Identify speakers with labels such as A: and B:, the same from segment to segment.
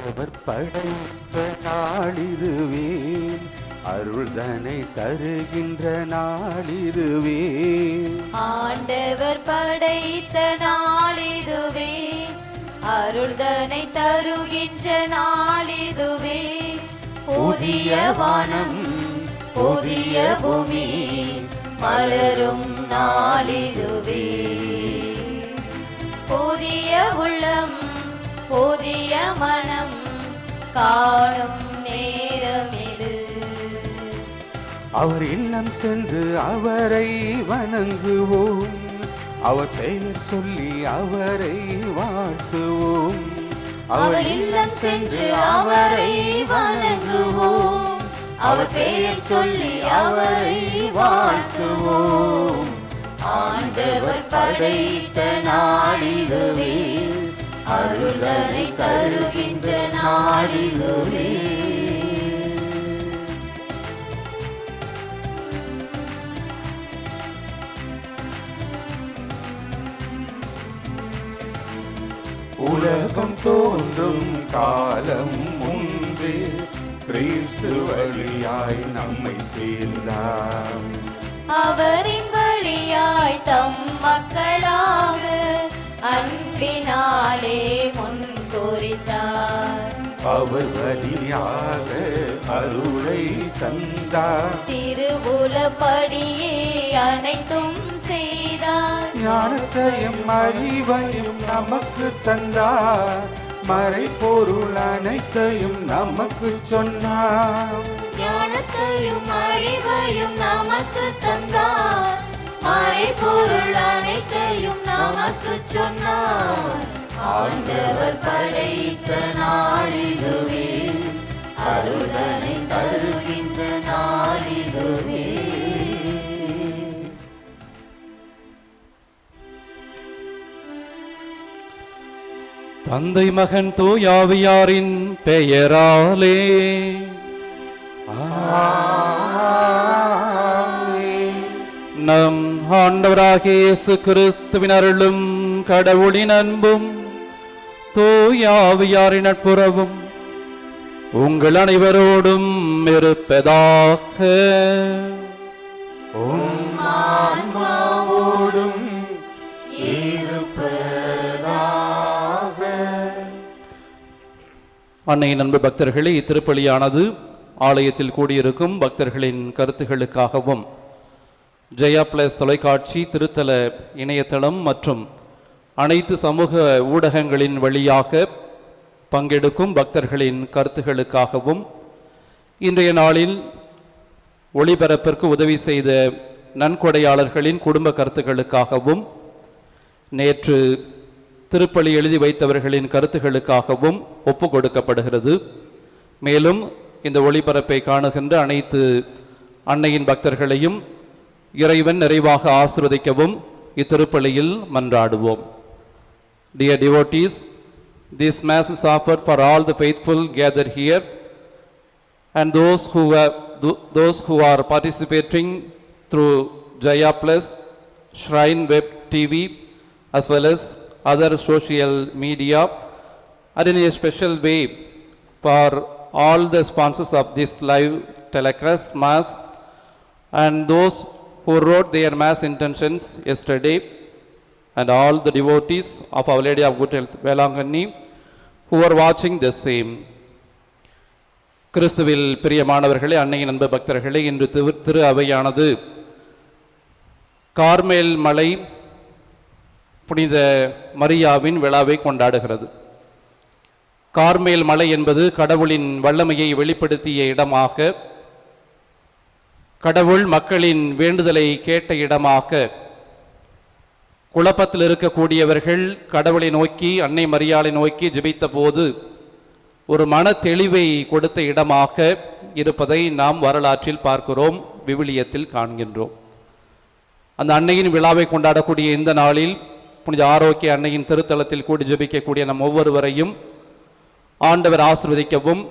A: ஆண்டவர் படைத்த நாளிதுவே, அருள்தனை தருகின்ற நாளிதுவே.
B: ஆண்டவர் படைத்த நாளிதுவே, அருள்தனை தருகின்ற நாளிதுவே. புதிய வானம் புதிய பூமி மலரும் நாளிதுவே. புதிய உள்ளம் புதிய மனம் காணும் நேரம் இது.
A: அவர் இல்லம் சென்று அவரை வணங்குவோம், அவர் பெயர் சொல்லி அவரை வாழ்த்துவோம்.
B: அவர் இல்லம் சென்று அவரை வணங்குவோம், அவர் பெயர் சொல்லி அவரை வாழ்த்துவோம். ஆண்டவர் படைத்த நாளிதுவே, அருள்தனை தருகின்ற நாளிதுவே.
A: உலகம் தோன்றும் காலம் ஒன்றே, கிறிஸ்து வழியாய் நம்மை தேர்ந்தார்.
B: அவரின் வழியாய் தம் மக்களாக அன்பினாலே முன் குறித்தார்.
A: அவர் வழியாக அருளை தந்தார்,
B: திருவுலப்படியே அனைத்தும் செய்தார்.
A: ஞானத்தையும் அறிவையும் நமக்கு தந்தார், மறைபொருள் அனைத்தையும் நமக்கு சொன்னார்.
B: ஞானத்தையும் அறிவையும் நமக்கு தந்தார், மறைபொருள் அனைத்தையும் நமக்கு சொன்னார். ஆண்டவர் படைத்த நாளிதுவே, அருள்தனை தருகின்ற நாளிதுவே.
C: தந்தை மகன் தூயாவியாரின் பெயராலே நம் ஆண்டவராகிய இயேசு கிறிஸ்துவின் அருளும் கடவுளின் அன்பும் தூயாவியாரின் நட்புறவும் உங்கள் அனைவரோடும் இருப்பதாக.
A: ஆன்மாவோடும்
C: அன்னையின் அன்பு பக்தர்களே, இத்திருப்பலியானது ஆலயத்தில் கூடியிருக்கும் பக்தர்களின் கருத்துகளுக்காகவும் ஜெயா பிளஸ் தொலைக்காட்சி, திருத்தல இணையதளம் மற்றும் அனைத்து சமூக ஊடகங்களின் வழியாக பங்கெடுக்கும் பக்தர்களின் கருத்துகளுக்காகவும் இன்றைய நாளில் ஒளிபரப்பிற்கு உதவி செய்த நன்கொடையாளர்களின் குடும்ப கருத்துக்களுக்காகவும் நேற்று திருப்பலி எழுதி வைத்தவர்களின் கருத்துக்களுக்காகவும் ஒப்பு கொடுக்கப்படுகிறது. மேலும் இந்த ஒளிபரப்பை காணுகின்ற அனைத்து அன்னையின் பக்தர்களையும் இறைவன் நிறைவாக ஆசீர்வதிக்கவும் இத்திருப்பலியில் மன்றாடுவோம். Dear devotees, this mass is offered for all the faithful gathered here and those who are participating through Jaya Plus, Shrine Web TV, as well as other social media, and in a special way for all the sponsors of this live telecast mass and those who wrote their mass intentions yesterday, and all the devotees of Our Lady of Good Health Velangani who are watching the same. கிறிஸ்துவில் பிரியமானவர்களே, அன்னையின் அன்பு பக்தர்களே, இன்று திரு அவையானது Carmel மலை புனித மரியாவின் விழாவை கொண்டாடுகிறது. கார்மேல் மலை என்பது கடவுளின் வல்லமையை வெளிப்படுத்திய இடமாக, கடவுள் மக்களின் வேண்டுதலை கேட்ட இடமாக, குழப்பத்தில் இருக்கக்கூடியவர்கள் கடவுளை நோக்கி, அன்னை மரியாளை நோக்கி ஜெபித்த போது ஒரு மன தெளிவை கொடுத்த இடமாக இருப்பதை நாம் வரலாற்றில் பார்க்கிறோம், விவிலியத்தில் காண்கின்றோம். அந்த அன்னையின் விழாவை கொண்டாடக்கூடிய இந்த நாளில் புனித ஆரோக்கிய அன்னையின் திருத்தலத்தில் கூடி ஜெபிக்கக்கூடிய நம் ஒவ்வொருவரையும் ஆண்டவர் ஆசீர்வதிக்கவும்,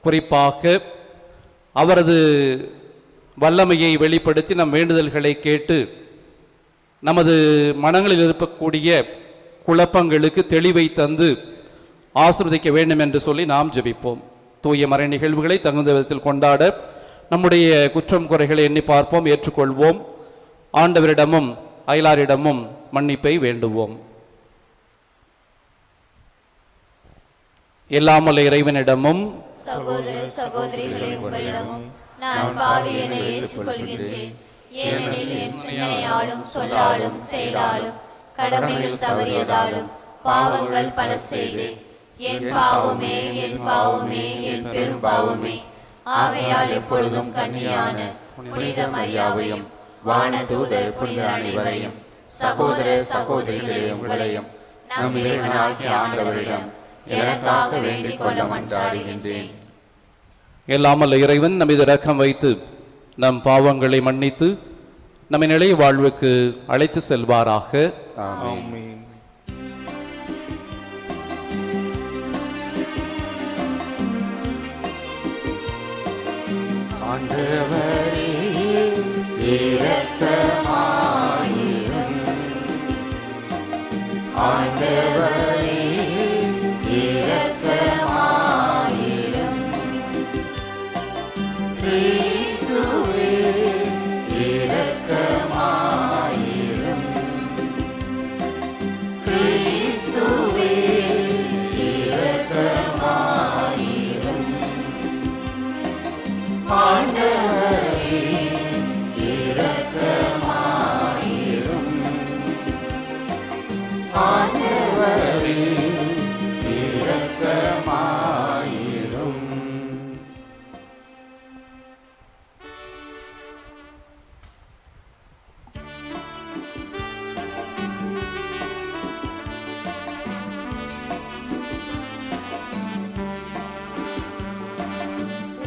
C: குறிப்பாக அவரது வல்லமையை வெளிப்படுத்தி நம் வேண்டுதல்களை கேட்டு நமது மனங்களில் இருக்கக்கூடிய குழப்பங்களுக்கு தெளிவை தந்து ஆசீர்வதிக்க வேண்டும் என்று சொல்லி நாம் ஜெபிப்போம். தூய மறை நிகழ்வுகளை தகுந்த விதத்தில் கொண்டாட நம்முடைய குற்றம் குறைகளை எண்ணி பார்ப்போம், ஏற்றுக்கொள்வோம். ஆண்டவரிடமும் அயலாரிடமும் மன்னிப்பை வேண்டுவோம். எல்லாமல்ல இறைவனிடமும்
B: சகோதர சகோதரிகளே, உங்களிடமும் நான் பாவியனை ஏற்றுக்கொள்கின்றேன். ஏனெனில் என் சிந்தனையாலும் சொல்லாலும் செயலாலும் கடமைகள் தவறியதாலும் பாவங்கள் பல செய்தேன். என் பாவமே, என் பாவமே, என் பெரும் பாவமே. ஆகையால் எப்பொழுதும் கன்னியான புனித மரியாவையும் வானதூதர் புனிதர் அனைவரையும் சகோதர சகோதரிகளே உங்களையும் நம் இறைவனாகிய ஆண்டவரிடம் எனக்காக வேண்டிக் கொள்ள மன்றாடுகின்றேன்.
C: எல்லாமல்ல இறைவன் நம் மீது இரக்கம் வைத்து நம் பாவங்களை மன்னித்து நம்மை நிலை வாழ்வுக்கு அழைத்து செல்வாராக.
A: ஆமென். ஆண்டவரே
B: இரக்கமாயிரும். ஆண்டவரே இரக்கமாயிரும். கிறிஸ்துவே இரக்கமாயிரும். கிறிஸ்துவே இரக்கமாயிரும். ஆண்டவரே இரக்கமாயிரும். ஆண்டவரே
A: இரக்கமாயிரும்.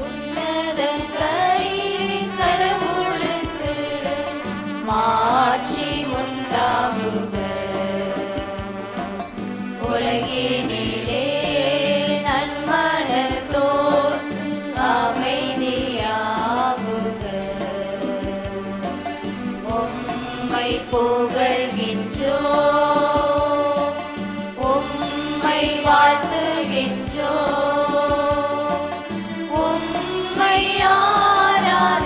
B: உன்னதங்களிலே கடவுளுக்கு மாட்சி உண்டாகுக. உலகினிலே நன்மனத்தோர்க்கு அமைதியாகுக. உம்மை புகழ்கின்றோம், உம்மை வாழ்த்துகின்றோம், உம்மை ஆராதிக்கின்றோம்,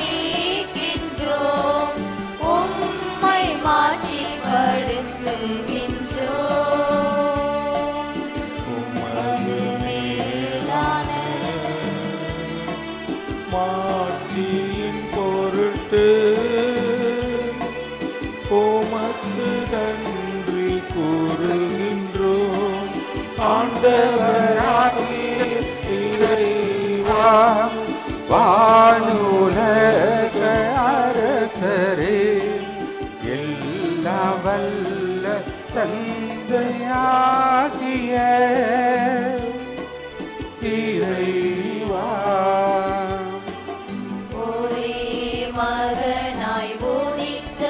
B: உம்மை மாட்சிப்படுத்துகின்றோம். உமது மேலான
A: மாட்சியின் பொருட்டு உமக்கு நன்றி கூறுகின்றோம். ஆண்டவராகிய இறைவா, வானுலக அரசரே, எல்லாம் வல்ல தந்தையாகிய இறைவா,
B: ஒரே மகனாய் உதித்த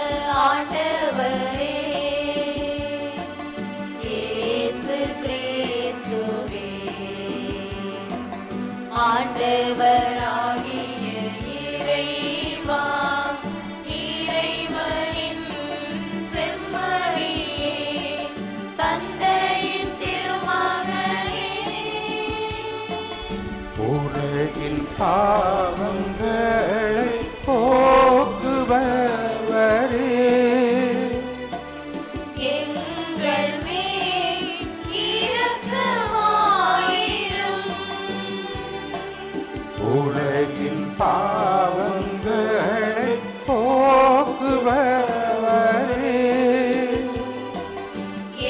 B: ஆண்டவரே, இயேசு கிறிஸ்துவே, ஆண்டவராகிய இறைவா, இறைவனின் செம்மறியே, தந்தையின் திருமகனே,
A: உலகின் பாவங்களை போக்குபவரே,
B: எங்கள் மேல் இரக்கமாயிரும்.
A: உலகின் பாவங்களை போக்குபவரே,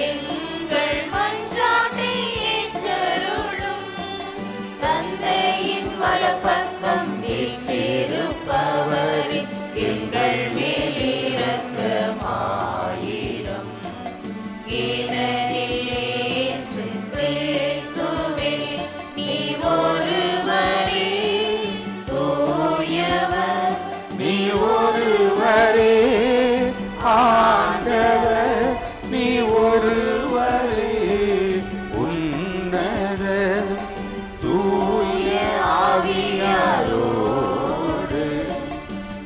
B: எங்கள் மன்றாட்டை ஏற்றருளும். தந்தையின் வலப்பக்கம் வீற்றிருப்பவரே, எங்கள் மேல் இரக்கமாயிரும். ஏனெனில் இயேசு கிறிஸ்துவே, நீ ஒருவரே தூயவர்,
A: நீ ஒருவரே ஆண்டவர், நீ ஒருவரே உன்னத தூய
B: ஆவியாரோடு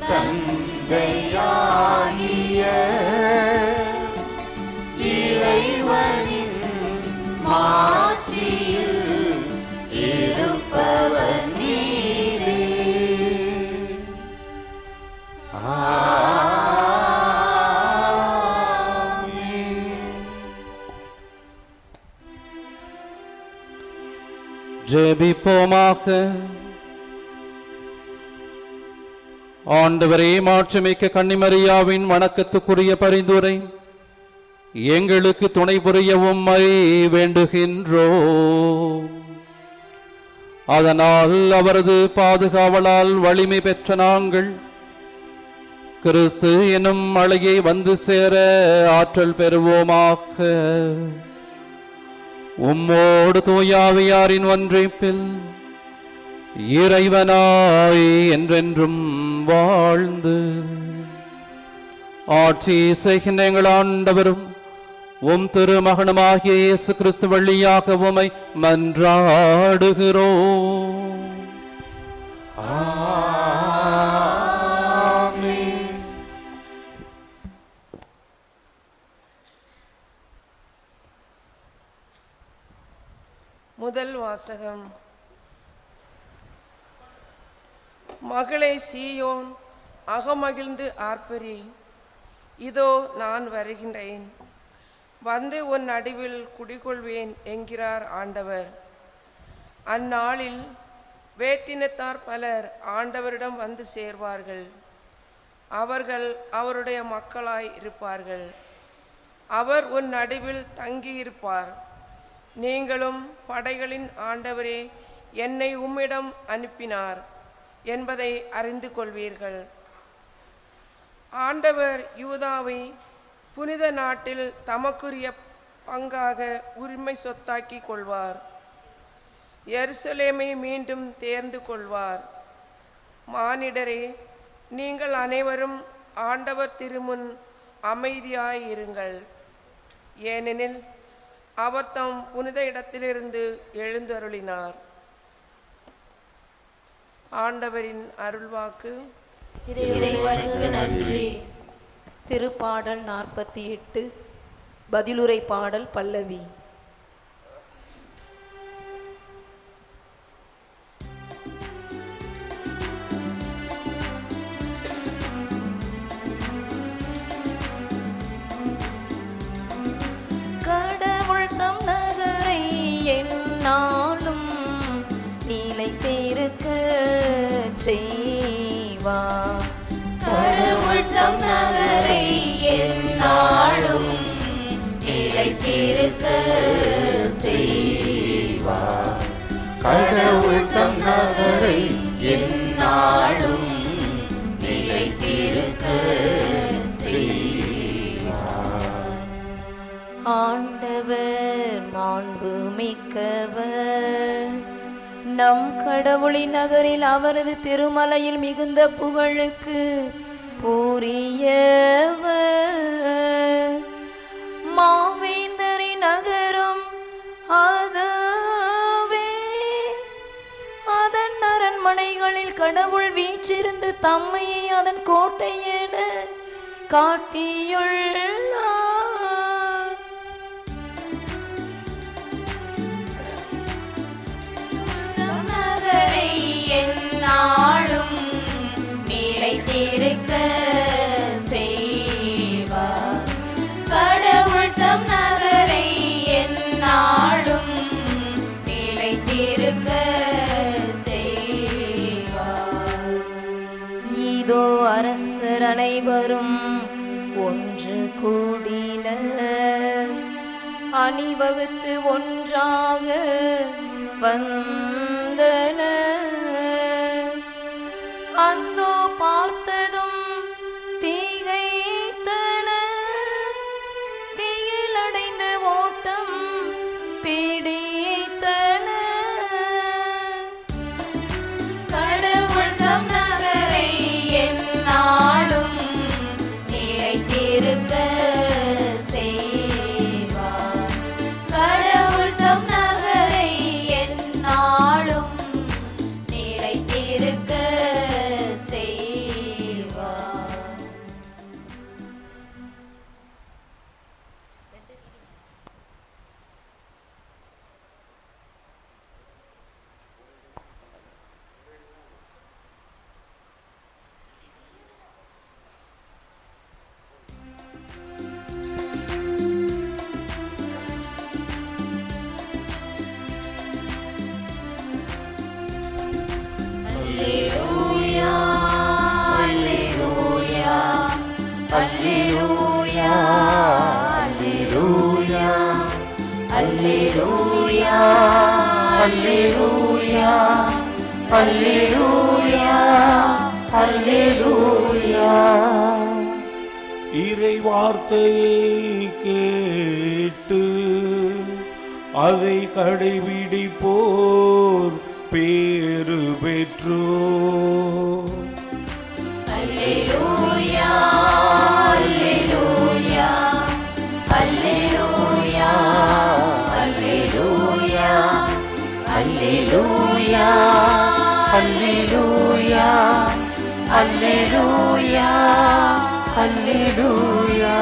B: தந்தையா
C: ஜெபிப்போமாக. ஆண்டவரே, மாட்சிமிக்க கன்னிமரியாவின் வணக்கத்துக்குரிய பரிந்துரை எங்களுக்கு துணை புரிய உம்மை வேண்டுகின்றோம். அதனால் அவரது பாதுகாவலால் வலிமை பெற்ற நாங்கள் கிறிஸ்து எனும் மழையை வந்து சேர ஆற்றல் பெறுவோமாக. உம்மோடு தூயாவியாரின் ஒன்றைப்பில் இறைவனாய் என்றென்றும் வாழ்ந்து ஆட்சி செய்கின்ற எங்கள் ஆண்டவரும் உம் திருமகனுமாகிய இயேசு கிறிஸ்து வழியாக உம்மை மன்றாடுகிறோம்.
A: ஆமென்.
D: முதல் வாசகம். மகளே சீயோன், அகமகிழ்ந்து ஆர்ப்பரி, இதோ நான் வருகின்றேன், வந்து உன் நடுவில் குடிகொள்வேன் என்கிறார் ஆண்டவர். அந்நாளில் வேற்றினத்தார் பலர் ஆண்டவரிடம் வந்து சேர்வார்கள். அவர்கள் அவருடைய மக்களாய் இருப்பார்கள். அவர் உன் நடுவில் தங்கியிருப்பார். நீங்களும் படைகளின் ஆண்டவரே என்னை உம்மிடம் அனுப்பினார் என்பதை அறிந்து கொள்வீர்கள். ஆண்டவர் யூதாவை புனித நாட்டில் தமக்குரிய பங்காக உரிமை சொத்தாக்கி கொள்வார். எருசலேமை மீண்டும் தேர்ந்து கொள்வார். மானிடரே, நீங்கள் அனைவரும் ஆண்டவர் திருமுன் அமைதியாயிருங்கள். ஏனெனில் அவர் தம் புனித இடத்திலிருந்து எழுந்தருளினார். ஆண்டவரின் அருள்வாக்கு.
B: இறைவனுக்கு நன்றி.
E: திருப்பாடல் 48 பதிலுரை பாடல் பல்லவி. கடவுள் தம் நகரை எந்நாளும் நிலைத்திருக்க செய்வார்.
B: கடவுள் தம் நகரை எந்நாளும் நிலைத்திருக்க செய்வார்.
A: கடவுள் தம் நகரை
B: எந்நாளும் நிலைத்திருக்க செய்வார்.
E: ஆண்டவர் மாண்பு மிக்கவர், நம் கடவுளின் நகரில் அவரது திருமலையில் மிகுந்த புகழுக்கு உரியவர். மாவேந்தரின் நகரம் அதுவே, அதன் அரண்மனைகளில் கடவுள் வீற்றிருந்து தம்மையை அதன் கோட்டை என காட்டியுள்ளார்.
B: நகரை எந்நாளும் நிலைத்திருக்க செய்வார். கடவுள் தம் நகரை எந்நாளும் நிலைத்திருக்க செய்வார்.
E: இதோ அரசர் அனைவரும் ஒன்று கூடினர், அணிவகுத்து ஒன்றாக வந்தனர். அந்தோ பார்த்ததும் திகைத்தனர், திகிலடைந்து ஓட்டம் பிடித்தனர்.
B: கடவுள் தம் நகரை எந்நாளும் நிலைத்திருக்க செய்வார். கடவுள் தம் நகரை எந்நாளும் நிலைத்திருக்க செய்வார். அல்லேலூயா அல்லேலூயா அல்லேலூயா அல்லேலூயா அல்லேலூயா அல்லேலூயா.
A: இறை வார்த்தையை கேட்டு அதை கடைபிடிப்போர் பேறு பெற்றோர்.
B: அல்லேலூயா அல்லேலூயா அல்லேலூயா அல்லேலூயா அல்லேலூயா அல்லேலூயா அல்லேலூயா அல்லேலூயா.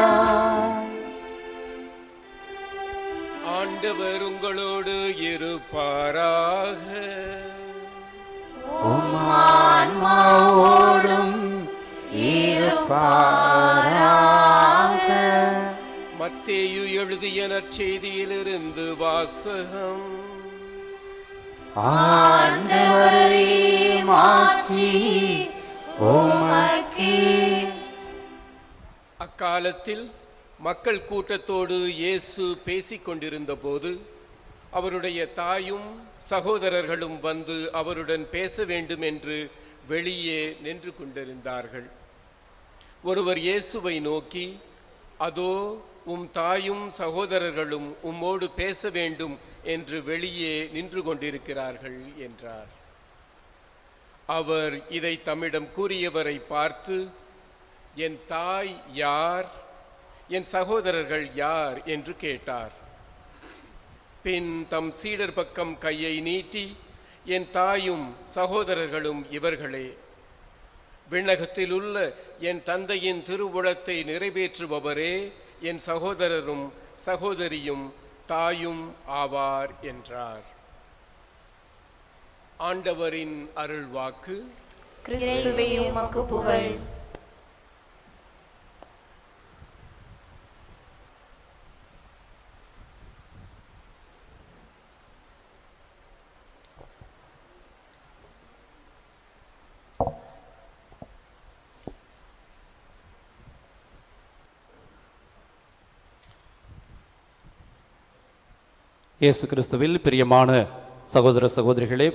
F: ஆண்டவர் உங்களோடு இருப்பாராக.
B: உம் ஆன்மாவோடும் இருப்பாராக.
F: மத்தேயு எழுதிய நற்செய்தியிலிருந்து வாசகம்.
B: ஆண்டவரே மாட்சி உமக்கே.
F: அக்காலத்தில் மக்கள் கூட்டத்தோடு இயேசு பேசிக் கொண்டிருந்த போது அவருடைய தாயும் சகோதரர்களும் வந்து அவருடன் பேச வேண்டும் என்று வெளியே நின்று கொண்டிருந்தார்கள். ஒருவர் இயேசுவை நோக்கி, அதோ உம் தாயும் சகோதரர்களும் உம்மோடு பேச வேண்டும் என்று வெளியே நின்று கொண்டிருக்கிறார்கள் என்றார். அவர் இதை தம்மிடம் கூறியவரை பார்த்து, என் தாய் யார், என் சகோதரர்கள் யார் என்று கேட்டார். பின் தம் சீடர் பக்கம் கையை நீட்டி, என் தாயும் சகோதரர்களும் இவர்களே, விண்ணகத்தில் உள்ள என் தந்தையின் திருவுளத்தை நிறைவேற்றுபவரே என் சகோதரரும் சகோதரியும் தாயும் ஆவார் என்றார். ஆண்டவரின் அருள்வாக்கு.
E: கிறிஸ்துவே உமக்கு புகழ்.
C: இயேசு கிறிஸ்துவில் பிரியமான சகோதர சகோதரிகளே,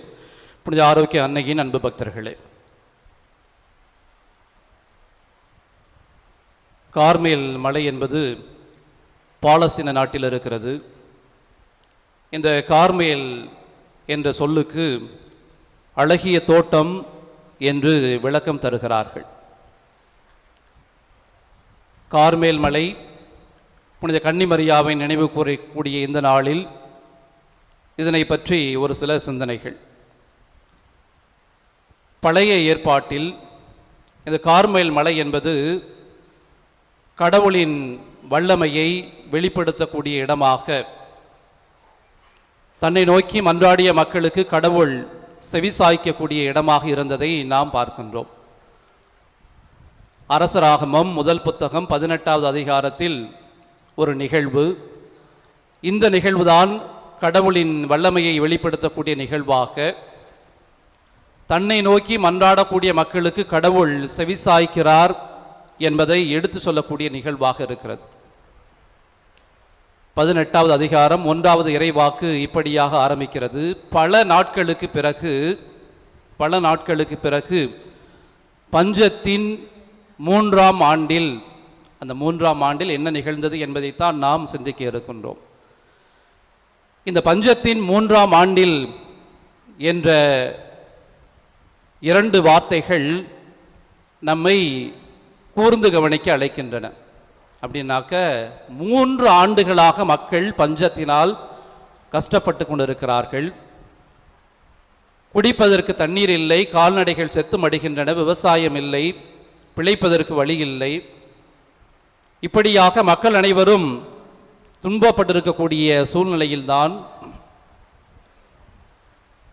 C: புனித ஆரோக்கிய அன்னையின் அன்பு பக்தர்களே, கார்மேல் மலை என்பது பாலஸ்தீன நாட்டில் இருக்கிறது. இந்த கார்மேல் என்ற சொல்லுக்கு அழகிய தோட்டம் என்று விளக்கம் தருகிறார்கள். கார்மேல் மலை புனித கன்னிமரியாவை நினைவு கூறக்கூடிய இந்த நாளில் இதனை பற்றி ஒரு சில சிந்தனைகள். பழைய ஏற்பாட்டில் இந்த கார்மேல் மலை என்பது கடவுளின் வல்லமையை வெளிப்படுத்தக்கூடிய இடமாக, தன்னை நோக்கி மன்றாடிய மக்களுக்கு கடவுள் செவிசாய்க்கக்கூடிய இடமாக இருந்ததை நாம் பார்க்கின்றோம். அரசராகமம் முதல் புத்தகம் 18வது அதிகாரத்தில் ஒரு நிகழ்வு. இந்த நிகழ்வுதான் கடவுளின் வல்லமையை வெளிப்படுத்தக்கூடிய நிகழ்வாக, தன்னை நோக்கி மன்றாடக்கூடிய மக்களுக்கு கடவுள் செவிசாய்க்கிறார் என்பதை எடுத்து சொல்லக்கூடிய நிகழ்வாக இருக்கிறது. 18வது அதிகாரம் 1வது இறைவாக்கு இப்படியாக ஆரம்பிக்கிறது. பல நாட்களுக்கு பிறகு பஞ்சத்தின் 3ஆம் ஆண்டில், அந்த 3ஆம் ஆண்டில் என்ன நிகழ்ந்தது என்பதைத்தான் நாம் சிந்திக்க இருக்கின்றோம். இந்த பஞ்சத்தின் 3ஆம் ஆண்டில் என்ற 2 வார்த்தைகள் நம்மை கூர்ந்து கவனிக்க அழைக்கின்றன. அப்படின்னாக்க 3 ஆண்டுகளாக மக்கள் பஞ்சத்தினால் கஷ்டப்பட்டு கொண்டிருக்கிறார்கள். குடிப்பதற்கு தண்ணீர் இல்லை, கால்நடைகள் செத்து மடிகின்றன, விவசாயம் இல்லை, பிழைப்பதற்கு வழி இல்லை. இப்படியாக மக்கள் அனைவரும் துன்பப்பட்டிருக்கக்கூடிய சூழ்நிலையில்தான்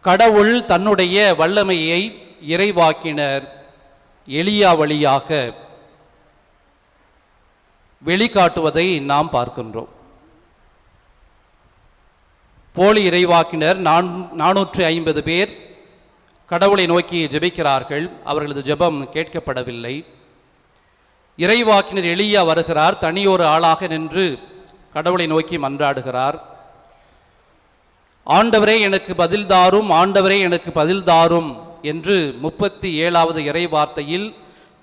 C: கடவுள் தன்னுடைய வல்லமையை இறைவாக்கினர் எலியா வழியாக வெளிக்காட்டுவதை நாம் பார்க்கின்றோம். போலி இறைவாக்கினர் 450 பேர் கடவுளை நோக்கி ஜெபிக்கிறார்கள். அவர்களது ஜெபம் கேட்கப்படவில்லை. இறைவாக்கினர் எலியா வருகிறார். தனியொரு ஆளாக நின்று கடவுளை நோக்கி மன்றாடுகிறார். ஆண்டவரே எனக்கு பதில் தாரும், ஆண்டவரே எனக்கு பதில் தாரும் என்று 37வது இறை வார்த்தையில்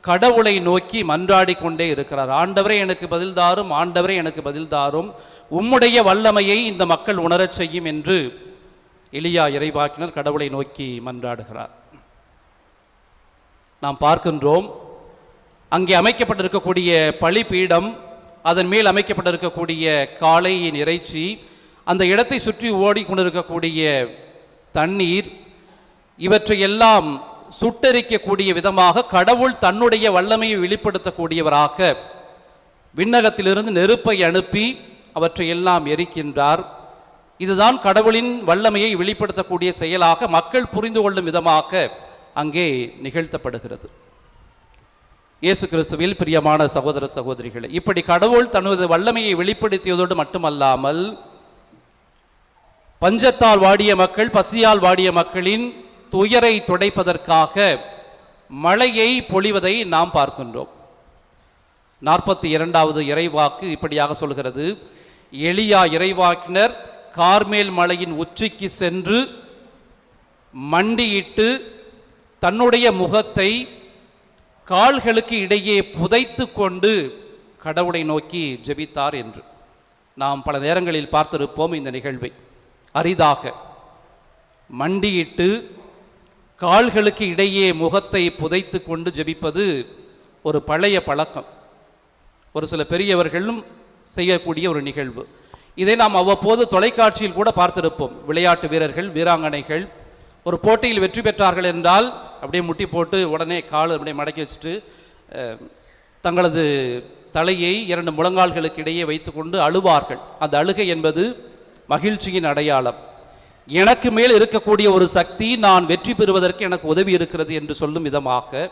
C: கடவுளை நோக்கி மன்றாடி கொண்டே இருக்கிறார். ஆண்டவரே எனக்கு பதில் தாரும், ஆண்டவரே எனக்கு பதில் தாரும், உம்முடைய வல்லமையை இந்த மக்கள் உணரச் செய்யும் என்று எலியா இறைவாக்கினர் கடவுளை நோக்கி மன்றாடுகிறார். நாம் பார்க்கின்றோம், அங்கே அமைக்கப்பட்டிருக்கக்கூடிய பலிபீடம், அதன் மேல் அமைக்கப்பட்டிருக்கக்கூடிய காளையின் இறைச்சி, அந்த இடத்தை சுற்றி ஓடிக்கொண்டிருக்கக்கூடிய தண்ணீர், இவற்றையெல்லாம் சுட்டெரிக்கக்கூடிய விதமாக கடவுள் தன்னுடைய வல்லமையை வெளிப்படுத்தக்கூடியவராக விண்ணகத்திலிருந்து நெருப்பை அனுப்பி அவற்றையெல்லாம் எரிக்கின்றார். இதுதான் கடவுளின் வல்லமையை வெளிப்படுத்தக்கூடிய செயலாக மக்கள் புரிந்து கொள்ளும் விதமாக அங்கே நிகழ்த்தப்படுகிறது. இயேசு கிறிஸ்துவில் பிரியமான சகோதர சகோதரிகளே, இப்படி கடவுள் தனது வல்லமையை வெளிப்படுத்தியதோடு மட்டுமல்லாமல் பஞ்சத்தால் வாடிய மக்கள், பசியால் வாடிய மக்களின் துயரை துடைப்பதற்காக மழையை பொழிவதை நாம் பார்க்கின்றோம். 42வது இறைவாக்கு இப்படியாக சொல்கிறது: எலியா இறைவாக்கினர் கார்மேல் மலையின் உச்சிக்கு சென்று மண்டியிட்டு தன்னுடைய முகத்தை கால்களுக்கு இடையே புதைத்து கொண்டு கடவுளை நோக்கி ஜெபித்தார் என்று நாம் பல நேரங்களில் பார்த்திருப்போம். இந்த நிகழ்வை அரிதாக மண்டியிட்டு கால்களுக்கு இடையே முகத்தை புதைத்து கொண்டு ஜெபிப்பது ஒரு பழைய பழக்கம், ஒரு சில பெரியவர்களும் செய்யக்கூடிய ஒரு நிகழ்வு. இதை நாம் அவ்வப்போது தொலைக்காட்சியில் கூட பார்த்திருப்போம். விளையாட்டு வீரர்கள், வீராங்கனைகள் ஒரு போட்டியில் வெற்றி பெற்றார்கள் என்றால் அப்படியே முட்டி போட்டு உடனே கால் அப்படியே மடக்கி வச்சுட்டு தங்களது தலையை 2 முழங்கால்களுக்கு இடையே வைத்துக்கொண்டு அழுவார்கள். அந்த அழுகை என்பது மகிழ்ச்சியின் அடையாளம். எனக்கு மேல் இருக்கக்கூடிய ஒரு சக்தி நான் வெற்றி பெறுவதற்கு எனக்கு உதவி இருக்கிறது என்று சொல்லும் விதமாக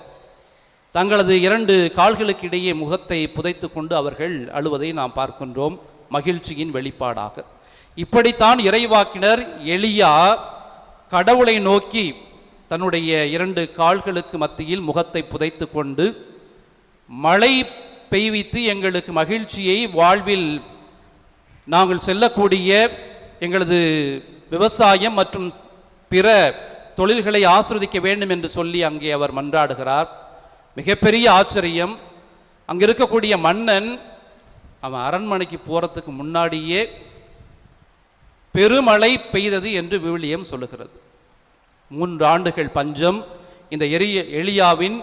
C: தங்களது 2 கால்களுக்கு இடையே முகத்தை புதைத்து கொண்டு அவர்கள் அழுவதை நாம் பார்க்கின்றோம், மகிழ்ச்சியின் வெளிப்பாடாக. இப்படித்தான் இறைவாக்கினர் எலியா கடவுளை நோக்கி தன்னுடைய 2 கால்களுக்கு மத்தியில் முகத்தை புதைத்து கொண்டு, மழை பெய்வித்து எங்களுக்கு மகிழ்ச்சியை, வாழ்வில் நாங்கள் செல்லக்கூடிய எங்களது விவசாயம் மற்றும் பிற தொழில்களை ஆசிர்வதிக்க வேண்டும் என்று சொல்லி அங்கே அவர் மன்றாடுகிறார். மிகப்பெரிய ஆச்சரியம், அங்கே இருக்கக்கூடிய மன்னன் அவன் அரண்மனைக்கு போகிறதுக்கு முன்னாடியே பெருமழை பெய்தது என்று விவிலியம் சொல்லுகிறது. 3 ஆண்டுகள் பஞ்சம் இந்த எலியாவின்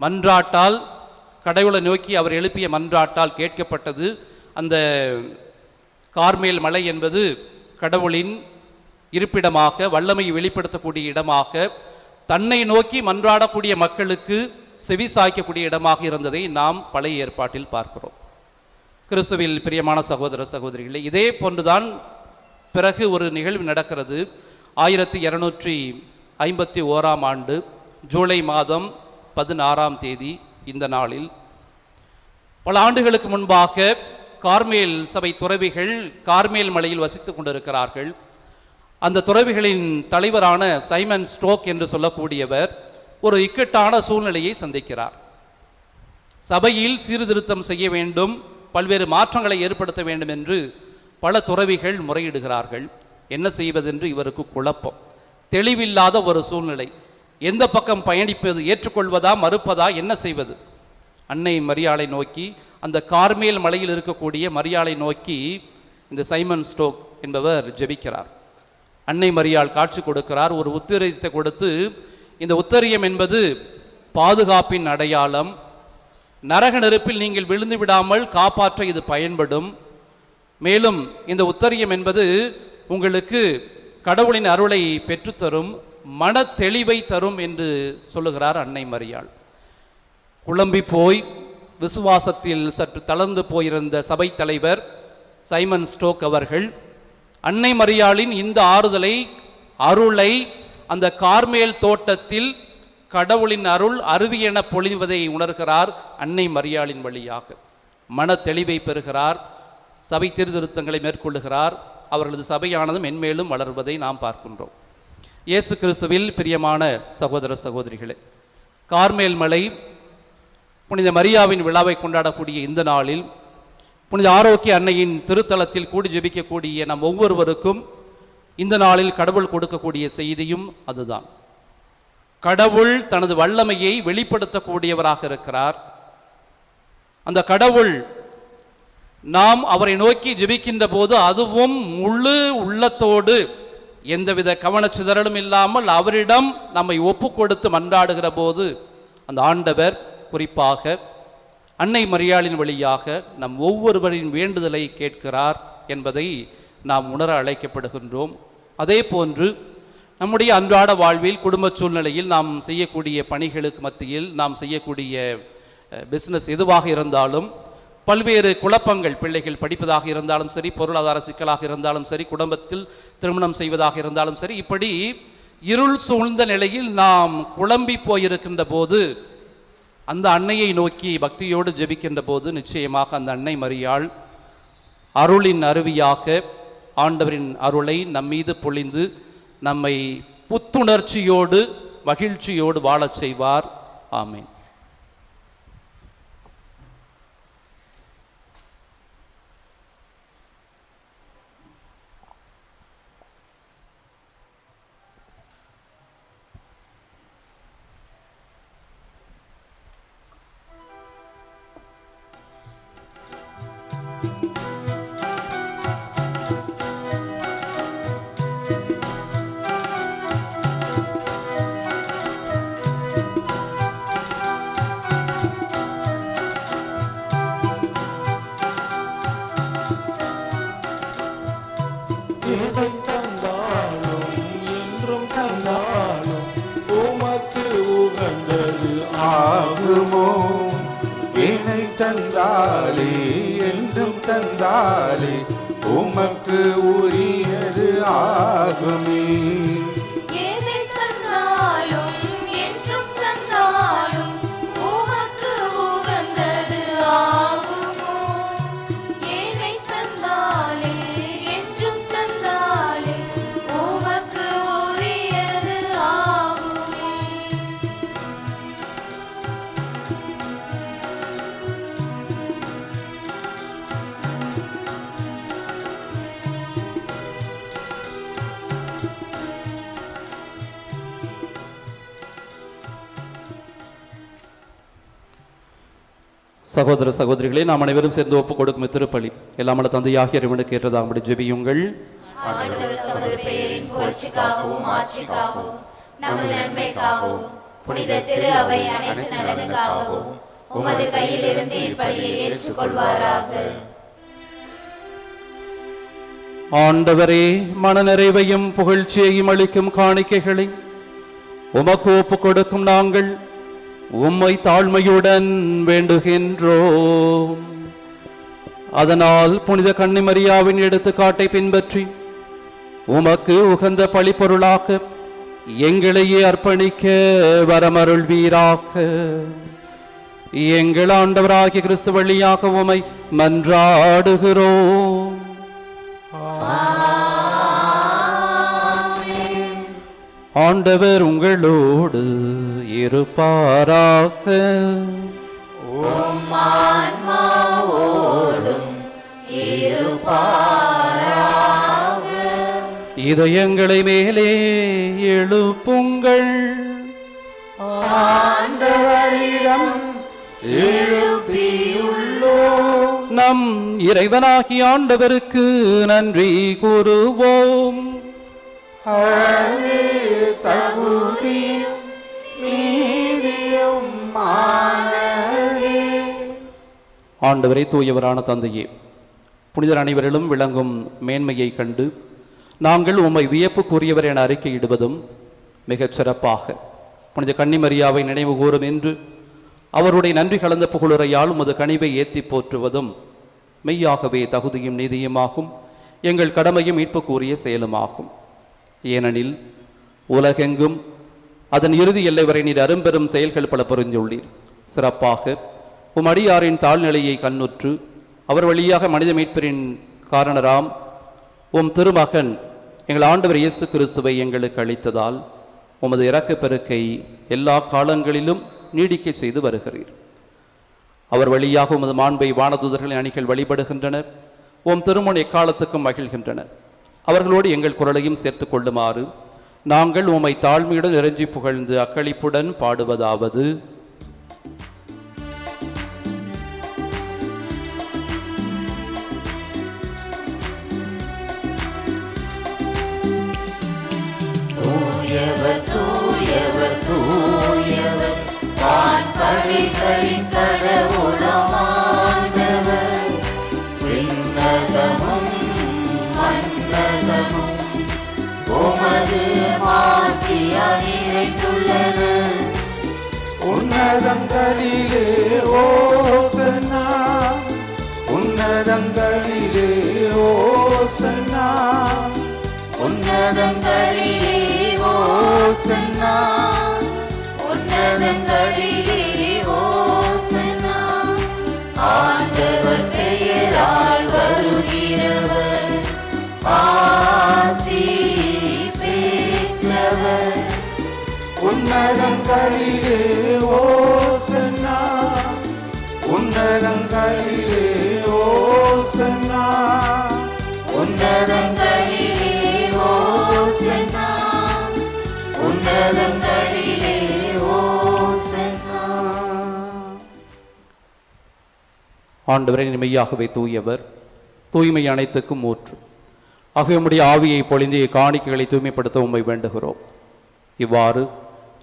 C: மன்றாட்டால், கடவுளை நோக்கி அவர் எழுப்பிய மன்றாட்டால் கேட்கப்பட்டது. அந்த கார்மேல் மலை என்பது கடவுளின் இருப்பிடமாக, வல்லமையை வெளிப்படுத்தக்கூடிய இடமாக, தன்னை நோக்கி மன்றாடக்கூடிய மக்களுக்கு செவி சாய்க்கக்கூடிய இடமாக இருந்ததை நாம் பழைய ஏற்பாட்டில் பார்க்கிறோம். கிறிஸ்துவில் பிரியமான சகோதர சகோதரிகளே, இதே போன்றுதான் பிறகு ஒரு நிகழ்வு நடக்கிறது. 1251ஆம் ஆண்டு ஜூலை மாதம் 16ஆம் தேதி இந்த நாளில், பல ஆண்டுகளுக்கு முன்பாக கார்மேல் சபை துறவிகள் கார்மேல் மலையில் வசித்துக் கொண்டிருக்கிறார்கள். அந்த துறவிகளின் தலைவரான சைமன் ஸ்டோக் என்று சொல்லக்கூடியவர் ஒரு இக்கட்டான சூழ்நிலையை சந்திக்கிறார். சபையில் சீர்திருத்தம் செய்ய வேண்டும், பல்வேறு மாற்றங்களை ஏற்படுத்த வேண்டும் என்று பல துறவிகள் முறையிடுகிறார்கள். என்ன செய்வதென்று இவருக்கு குழப்பம், தெளிவில்லாத ஒரு சூழ்நிலை. எந்த பக்கம் பயணிப்பது, ஏற்றுக்கொள்வதா மறுப்பதா, என்ன செய்வது? அன்னை மரியாளை நோக்கி, அந்த கார்மேல் மலையில் இருக்கக்கூடிய மரியாளை நோக்கி இந்த சைமன் ஸ்டோக் என்பவர் ஜெபிக்கிறார். அன்னை மரியாள் காட்சி கொடுக்கிறார், ஒரு உத்திரியத்தை கொடுத்து, இந்த உத்தரியம் என்பது பாதுகாப்பின் அடையாளம், நரக நெருப்பில் நீங்கள் விழுந்து விடாமல் காப்பாற்ற இது பயன்படும், மேலும் இந்த உத்தரியம் என்பது உங்களுக்கு கடவுளின் அருளை பெற்றுத்தரும், மன தெளிவை தரும் என்று சொல்லுகிறார் அன்னை மரியாள். குழம்பி போய் விசுவாசத்தில் சற்று தளர்ந்து போயிருந்த சபை தலைவர் சைமன் ஸ்டோக் அவர்கள் அன்னை மரியாளின் இந்த ஆறுதலை, அருளை அந்த கார்மேல் தோட்டத்தில் கடவுளின் அருள் அருவியென பொழிவதை உணர்கிறார். அன்னை மரியாளின் வழியாக மன தெளிவை பெறுகிறார், சபை சீர்திருத்தங்களை மேற்கொள்ளுகிறார். அவர்களது சபையானது மென்மேலும் வளர்வதை நாம் பார்க்கின்றோம். இயேசு கிறிஸ்துவில் பிரியமான சகோதர சகோதரிகளே, கார்மேல் மலை புனித மரியாவின் விழாவை கொண்டாடக்கூடிய இந்த நாளில் புனித ஆரோக்கிய அன்னையின் திருத்தலத்தில் கூடி ஜெபிக்கக்கூடிய நம் ஒவ்வொருவருக்கும் இந்த நாளில் கடவுள் கொடுக்கக்கூடிய செய்தியும் அதுதான். கடவுள் தனது வல்லமையை வெளிப்படுத்தக்கூடியவராக இருக்கிறார். அந்த கடவுள் நாம் அவரை நோக்கி ஜெபிக்கின்ற போது அதுவும் முழு உள்ளத்தோடு எந்தவித கவனச்சிதறலும் இல்லாமல் அவரிடம் நம்மை ஒப்பு கொடுத்து மன்றாடுகிற போது அந்த ஆண்டவர் குறிப்பாக அன்னை மரியாளின் வழியாக நம் ஒவ்வொருவரின் வேண்டுதலை கேட்கிறார் என்பதை நாம் உணர அழைக்கப்படுகின்றோம். அதே போன்று நம்முடைய அன்றாட வாழ்வில் குடும்ப சூழ்நிலையில் நாம் செய்யக்கூடிய பணிகளுக்கு மத்தியில் நாம் செய்யக்கூடிய பிஸ்னஸ் எதுவாக இருந்தாலும் பல்வேறு குழப்பங்கள், பிள்ளைகள் படிப்பதாக இருந்தாலும் சரி, பொருளாதார சிக்கலாக இருந்தாலும் சரி, குடும்பத்தில் திருமணம் செய்வதாக இருந்தாலும் சரி, இப்படி இருள் சூழ்ந்த நிலையில் நாம் குழம்பி போயிருக்கின்ற போது அந்த அன்னையை நோக்கி பக்தியோடு ஜெபிக்கின்ற போது நிச்சயமாக அந்த அன்னை மரியாள் அருளின் அருவியாக ஆண்டவரின் அருளை நம்மீது பொழிந்து நம்மை புத்துணர்ச்சியோடு மகிழ்ச்சியோடு வாழச் செய்வார். ஆமேன்.
A: எதை தந்தாலும் என்றும் தந்தாலும் உமக்கு உகந்தது ஆகுமோ? என்னை தந்தாலே என்றும் தந்தாலே உமக்கு உரியது ஆகுமே.
B: எதை தந்தாலும் என்றும் தந்தாலும் உமக்கு உகந்தது ஆகுமோ? எதை தந்தாலே என்றும் தந்தாலே உமக்கு உரியது ஆகுமே.
C: சகோதர சகோதரிகளே, நாம் அனைவரும் சேர்ந்து ஒப்புக் கொடுக்கும் திருப்பலி எல்லாமல்ல தந்தையாகிய இறைவனுக்கு ஏற்றதாகும்படி ஜெபியுங்கள்.
B: ஆண்டவர் தமது பெயரின் புகழ்ச்சிக்காகவும் ஆட்சிக்காகவும் நமது நன்மைக்காகவும் புனித திரு அவை அனைத்து நலனுக்காகவும் உமது கையில் இருந்து இப்படியை ஏற்றுக்கொள்வாராக.
C: ஆண்டவரே, மனநிறைவையும் புகழ்ச்சியையும் அளிக்கும் காணிக்கைகளை உமக்கு ஒப்புக் கொடுக்கும் நாங்கள் உம்மை தாழ்மையுடன் வேண்டுகின்றோம். அதனால் புனித கன்னிமரியாவின் எடுத்துக்காட்டை பின்பற்றி உமக்கு உகந்த பழிப்பொருளாக எங்களையே அர்ப்பணிக்க வரமருள்வீராக. எங்கள் ஆண்டவராகிய கிறிஸ்து வழியாக உம்மை மன்றாடுகிறோம். ஆண்டவர் உங்களோடு இருப்பாராக. இதயங்களை மேலே எழுப்புங்கள். நம் இறைவனாகிய ஆண்டவருக்கு நன்றி கூறுவோம். ஆண்டவரே, தூயவரான தந்தையே, புனிதர் அனைவரிலும் விளங்கும் மேன்மையை கண்டு நாங்கள் உம்மை வியப்புக்குரியவர் என அறிக்கையிடுவதும் மிகச் சிறப்பாக புனித கன்னிமரியாவை நினைவு கூறும் என்று அவருடைய நன்றி கலந்த புகழுரையால் உமது கனிவை ஏற்றி போற்றுவதும் மெய்யாகவே தகுதியும் நீதியுமாகும், எங்கள் கடமையும் மீட்புக்குரிய செயலுமாகும். ஏனெனில் உலகெங்கும் அதன் இறுதி எல்லை வரை நீர் அரும்பெரும் செயல்கள் பல புரிந்துள்ளீர். சிறப்பாக உம் அடியாரின் தாழ்நிலையை கண்ணுற்று அவர் வழியாக மனித மீட்பரின் காரணராம் உம் திருமகன் எங்கள் ஆண்டவர் இயேசு கிறிஸ்துவை எங்களுக்கு அளித்ததால் உமது இரக்கப் பெருக்கை எல்லா காலங்களிலும் நீடிக்க செய்து வருகிறீர். அவர் வழியாக உமது மாண்பை வானதூதர்களின் அணிகள் வழிபடுகின்றன. உம் திருமுன் எக்காலத்துக்கும் மகிழ்கின்றன. அவர்களோடு எங்கள் குரலையும் சேர்த்துக் கொள்ளுமாறு நாங்கள் உம்மை தாழ்மையுடன் இறைஞ்சி புகழ்ந்து அக்களிப்புடன் பாடுவதாவது:
B: தூயவர் தூயவர் தூயவர் வான்படைகளின் கடவுளமானவர். விண்ணகமும் மண்ணகமும் உமது மாட்சியால் நிறைந்துள்ளன.
A: உன்னதங்களிலே ஓசன்னா, உன்னதங்களிலே ஓசன்னா,
B: உன்னதங்களிலே ஓசன்னா, உன்னதங்களிலே ஓசன்னா. ஆண்டவர் பெயரால் வருகிறவர் ஆசி பெற்றவர்.
A: உன்னதங்களிலே ஓசன்னா, உன்னதங்களிலே ஓசன்னா,
B: உன்னதங்களிலே ஓசன்னா, உன்னதங்களிலே ஓசன்னா.
C: ஆண்டவரை மெய்யாகவே தூயவர், தூய்மை அனைத்துக்கும் ஊற்று. ஆகவே உம்முடைய ஆவியை பொழிந்திய காணிக்கைகளை தூய்மைப்படுத்த உம்மை வேண்டுகிறோம். இவ்வாறு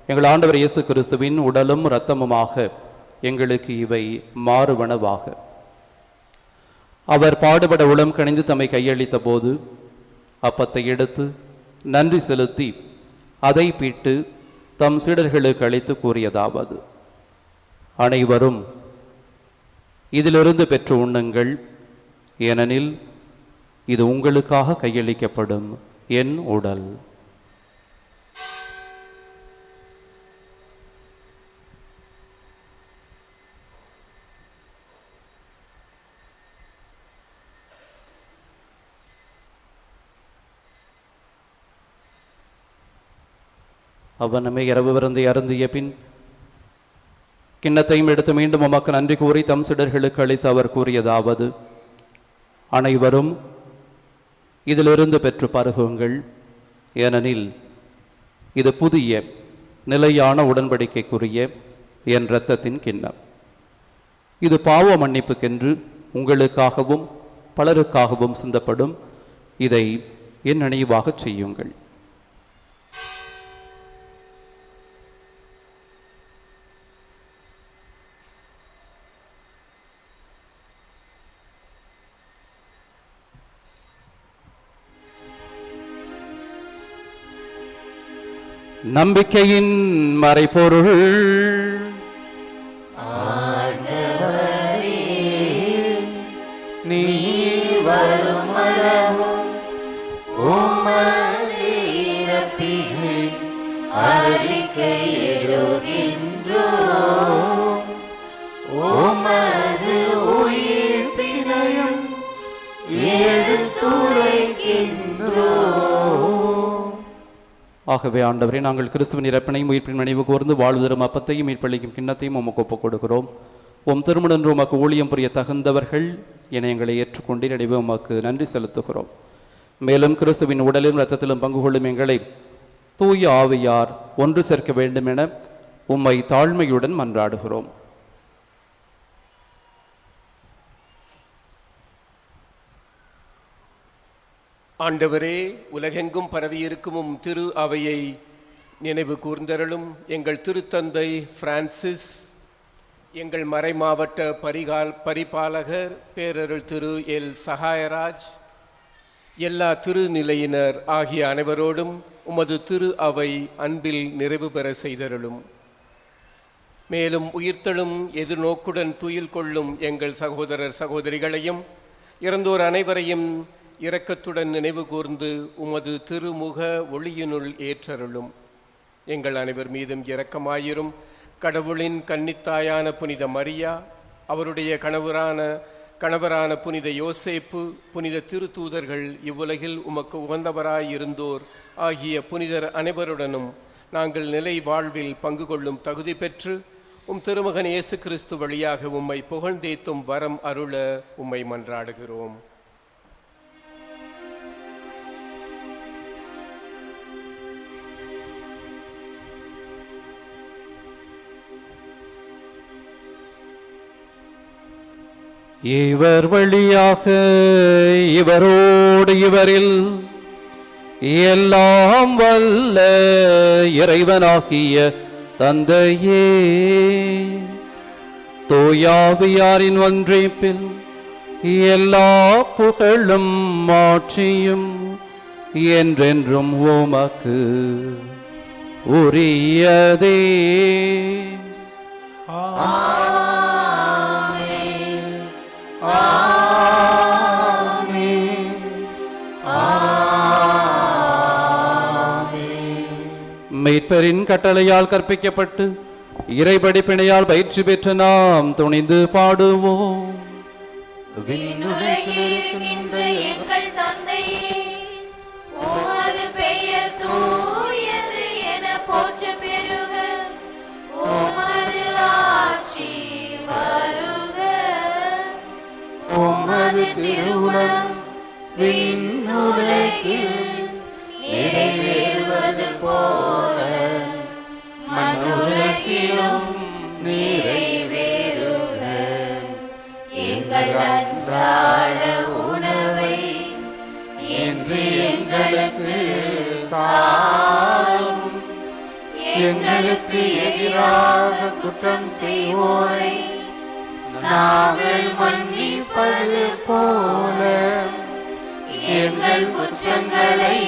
C: எங்கள் ஆண்டவர் இயேசு கிறிஸ்துவின் உடலும் இரத்தமுமாக எங்களுக்கு இவை மாறுவனவாக. அவர் பாடுபட உளம் கணிந்து தம்மை கையளித்த போது அப்பத்தை எடுத்து நன்றி செலுத்தி அதை பீட்டு தம் சீடர்களுக்கு அளித்து கூறியதாவது: அனைவரும் இதிலிருந்து பெற்று உண்ணுங்கள், ஏனெனில் இது உங்களுக்காக கையளிக்கப்படும் என் உடல். அவனமே இரவு விருந்தை அருந்திய பின் கிண்ணத்தையும் எடுத்து மீண்டும் உமக்கு நன்றி கூறி தம் சீடர்களுக்கு அளித்து அவர் கூறியதாவது: அனைவரும் இதிலிருந்து பெற்று பருகுங்கள், ஏனெனில் இது புதிய நிலையான உடன்படிக்கைக்குரிய என் இரத்தத்தின் கிண்ணம். இது பாவ மன்னிப்புக்கென்று உங்களுக்காகவும் பலருக்காகவும் சிந்தப்படும். இதை என் நினைவாகச் செய்யுங்கள். நம்பிக்கையின் மறைபொருள்.
A: நீ
B: வருமளவும் உமது இறப்பினை அறிக்கையிடுகின்றோம். உமது உயிர்ப்பினையும் எடுத்துரைக்கின்றோம்.
C: ஆகவே ஆண்டவரே, நாங்கள் கிறிஸ்துவின் இறப்பினையும் உயிர்ப்பின் நினைவு கூர்ந்து வாழ்வுதரும் அப்பத்தையும் மீட்பளிக்கும் கிண்ணத்தையும் உமக்கு ஒப்புக் கொடுக்கிறோம். உம் திருமணன்று உமக்கு ஊழியம் புரிய தகுந்தவர்கள் என எங்களை ஏற்றுக்கொண்டு நினைவு உமக்கு நன்றி செலுத்துகிறோம். மேலும் கிறிஸ்துவின் உடலிலும் இரத்தத்திலும் பங்கு கொள்ளும் எங்களை தூய ஆவியார் ஒன்று சேர்க்க வேண்டும் என உம்மை தாழ்மையுடன் மன்றாடுகிறோம்.
F: ஆண்டவரே, உலகெங்கும் பரவியிருக்கும் திரு அவையை நினைவு கூர்ந்தருளும். எங்கள் திருத்தந்தை பிரான்சிஸ், எங்கள் மறைமாவட்ட பரிபாலகர் பேரருள் திரு எல் சகாயராஜ், எல்லா திருநிலையினர் ஆகிய அனைவரோடும் உமது திரு அவை அன்பில் நிறைவு பெற செய்தருளும். மேலும் உயிர்த்தெழும் எதிர்நோக்குடன் துயில் கொள்ளும் எங்கள் சகோதரர் சகோதரிகளையும் இறந்தோர் அனைவரையும் இரக்கத்துடன் நினைவு கூர்ந்து உமது திருமுக ஒளியினுள் ஏற்றருளும். எங்கள் அனைவர் மீதும் இரக்கமாயிரும். கடவுளின் கன்னித்தாயான புனித மரியா, அவருடைய கணவரான புனித யோசேப்பு, புனித திருத்தூதர்கள், இவ்வுலகில் உமக்கு உகந்தவராயிருந்தோர் ஆகிய புனிதர் அனைவருடனும் நாங்கள் நிலை வாழ்வில் பங்கு கொள்ளும் தகுதி பெற்று உம் திருமகன் இயேசு கிறிஸ்து வழியாக உம்மை புகழ்ந்தேத்தும் வரம் அருள உம்மை மன்றாடுகிறோம்.
C: இவர் வழியாக இவரோடு இவரில் எல்லாம் வல்ல இறைவனாகிய தந்தையே, தூயாவியாரின் ஒன்றிப்பில் எல்லா புகழும் மாட்சியும் என்றென்றும் உமக்கு உரியதே. மீட்பரின் கட்டளையால் கற்பிக்கப்பட்டு இறைபடிப்பினையால் பயிற்சி பெற்று நாம் துணிந்து பாடுவோம்.
B: விண்ணுலகில் இருக்கின்ற எங்கள் தந்தையே, உமது பெயர் தூயது என போற்றப் பெறுக. உமது ஆட்சி வருக. உமது திருவுளம் விண்ணுலகில் நிறைவேறுவது போல மண்ணுலகிலும் நிறைவேறுக. எங்கள் அன்றாட உணவை இன்று எங்களுக்கு தாரும். எங்களுக்கு எதிராக குற்றம் செய்வோரை நாங்கள் மன்னிப்பது போல எங்கள் குற்றங்களை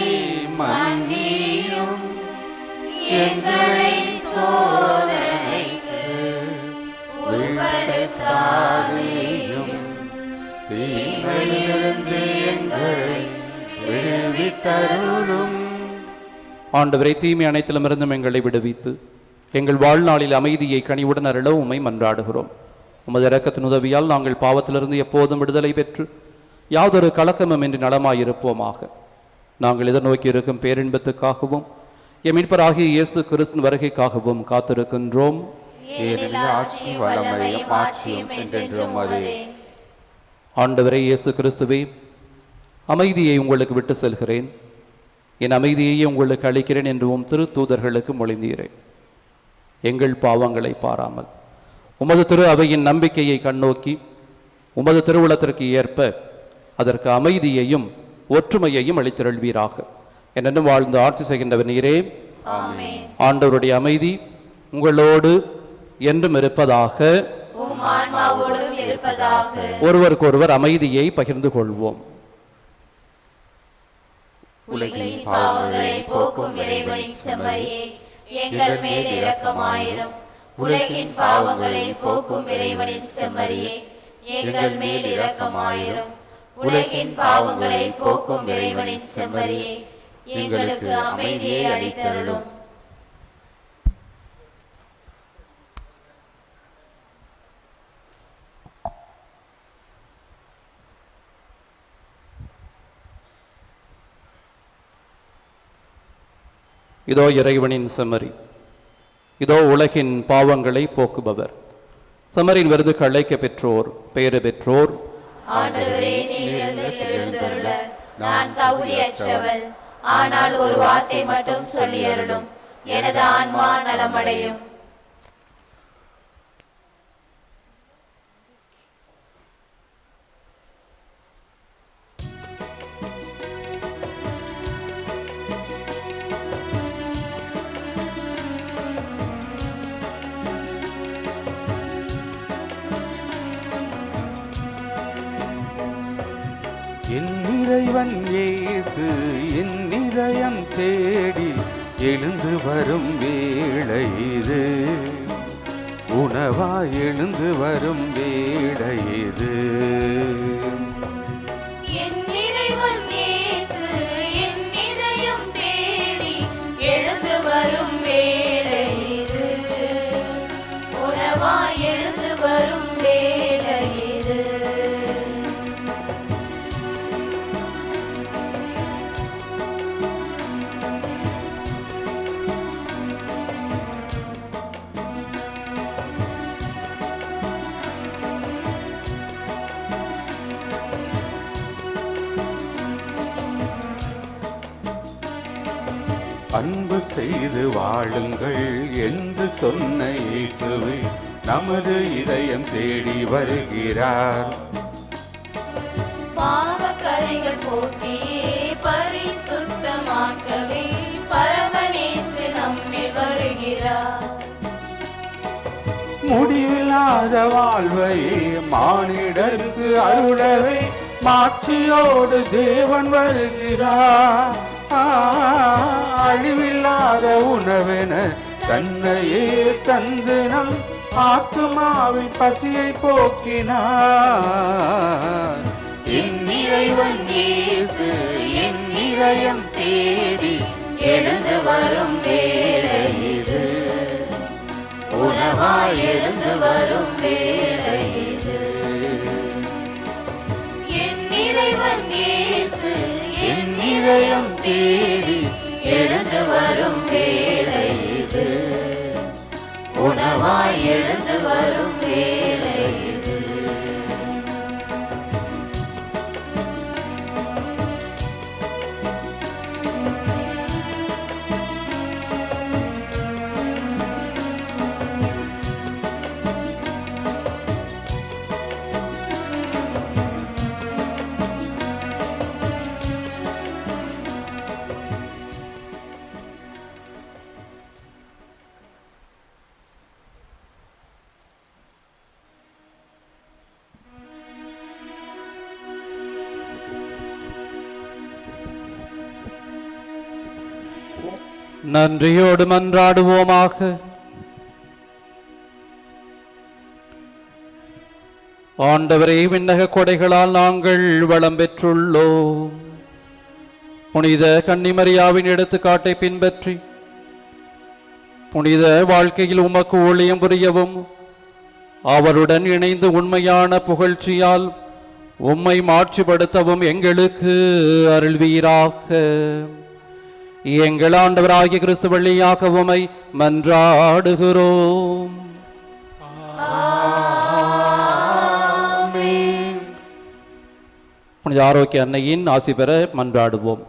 B: மன்னியும். எங்களை சோதனைக்கு உட்படுத்தாதேயும், தீமையிலிருந்து எங்களை விடுவித்தருளும்.
C: ஆண்டவரை, தீமை அனைத்திலும் இருந்தும் எங்களை விடுவித்து எங்கள் வாழ்நாளில் அமைதியை கனிவுடன் அருள உம்மை மன்றாடுகிறோம். உமது இரக்கத்தின் உதவியால் நாங்கள் பாவத்திலிருந்து எப்போதும் விடுதலை பெற்று யாதொரு கலக்கமும் இன்றி நலமாயிருப்போமாக. நாங்கள் எதிர்நோக்கி இருக்கும் பேரின்பத்துக்காகவும் எம் மீட்பராகிய இயேசு கிறிஸ்துவின் வருகைக்காகவும் காத்திருக்கின்றோம். ஆண்டவரே இயேசு கிறிஸ்துவே, அமைதியை உங்களுக்கு விட்டு செல்கிறேன், என் அமைதியையே உங்களுக்கு அளிக்கிறேன் என்று உம் திருத்தூதர்களுக்கு மொழிந்தீரேன். எங்கள் பாவங்களை பாராமல் உமது திரு அவையின் நம்பிக்கையை கண்ணோக்கி உமது திருவுளத்திற்கு ஏற்ப அதற்கு அமைதியையும் ஒற்றுமையையும் அளித்திருள்வீராக. என்னென்னும் வாழ்ந்து ஆட்சி செய்கின்றவர் நீரே. ஆண்டவருடைய அமைதி உங்களோடு என்றும் இருப்பதாக. ஒருவருக்கொருவர் அமைதியை பகிர்ந்து கொள்வோம்.
B: உலகின் பாவங்களை போக்கும் இறைவனின் செம்மறியே, எங்கள் மேல் இரக்கமாயிரும். உலகின் பாவங்களை போக்கும் இறைவனின் செம்மறியே, எங்கள் மேல் இரக்கமாயிரும். உலகின் பாவங்களை போக்கும் இறைவனின் செம்மறியே, எங்களுக்கு அமைதியை அளித்தருளும்.
C: இதோ இறைவனின் செம்மறி, இதோ உலகின் பாவங்களை போக்குபவர். செம்மறியின் விருதுக்கு அழைக்க பெற்றோர், பெயரு பெற்றோர்.
B: ஆண்டவரே, நீர் எழுந்தருள நான் தகுதியற்றவள், ஆனால் ஒரு வார்த்தை மட்டும் சொல்லி அருளும், எனது ஆன்மா நலமடையும்.
A: என் இறைவன் இயேசு என் இதயம் தேடி எழுந்து வரும் வேளை இது, உணவாய் எழுந்து வரும் வேளை இது.
B: என் இறைவன் இயேசு என் இதயம் தேடி எழுந்து வரும் வேளை இது, உணவாய் எழுந்து வரும் வேளை இது.
A: அன்பு செய்து வாழுங்கள் என்று சொன்ன இயேசுவே நமது இதயம் தேடி வருகிறார்.
B: பாவக்கரைகள் போக்கியே பரிசுத்தமாக்கவே பரமநேசு நம்மில் வருகிறார்.
A: முடிவில்லாத வாழ்வையே மானிடருக்கு அருளவே மாட்சியோடு தேவன் வருகிறார். அழிவில்லாத உணவென தன்னையே தந்து நம் ஆத்துமாவின் பசியை போக்கினார்.
B: என் இறைவன் இயேசு என் இதயம் தேடி எழுந்து வரும் வேளை இது. உணவாய் எழுந்து வரும் வேளை இது. என் இறைவன் இயேசு என் இதயம் தேடி எழுந்து வரும் வேளை இது. உணவாய் எழுந்து வரும் வேளை இது.
C: நன்றியோடு மன்றாடுவோமாக. ஆண்டவரே, விண்ணக கொடைகளால் நாங்கள் வளம் பெற்றுள்ளோம். புனித கன்னிமரியாவின் எடுத்துக்காட்டை பின்பற்றி புனித வாழ்க்கையில் உமக்கு ஊழியம் புரியவும் அவருடன் இணைந்து உண்மையான புகழ்ச்சியால் உம்மை மாட்சிப்படுத்தவும் எங்களுக்கு அருள்வீராக. எங்கள் ஆண்டவராகிய கிறிஸ்து வழியாக உம்மை மன்றாடுகிறோம். புனித ஆரோக்கிய அன்னையின் ஆசி பெற மன்றாடுவோம்.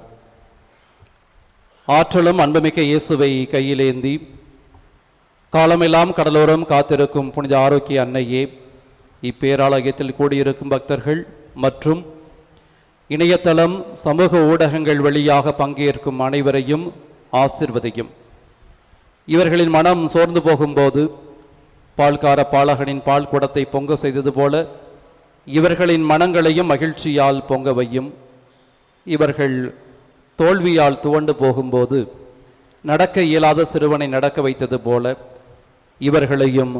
C: ஆற்றலும் அன்புமிக்க இயேசுவை கையிலேந்தி காலமெல்லாம் கடலோரம் காத்திருக்கும் புனித ஆரோக்கிய அன்னையே, இப்பேராலயத்தில் கூடியிருக்கும் பக்தர்கள் மற்றும் இணையதளம் சமூக ஊடகங்கள் வழியாக பங்கேற்கும் அனைவரையும் ஆசிர்வதியும். இவர்களின் மனம் சோர்ந்து போகும்போது பால்கார பாலகனின் பால் குடத்தை பொங்க செய்தது போல இவர்களின் மனங்களையும் மகிழ்ச்சியால் பொங்க வையும். இவர்கள் தோல்வியால் துவண்டு போகும்போது நடக்க இயலாத சிறுவனை நடக்க வைத்தது போல இவர்களையும்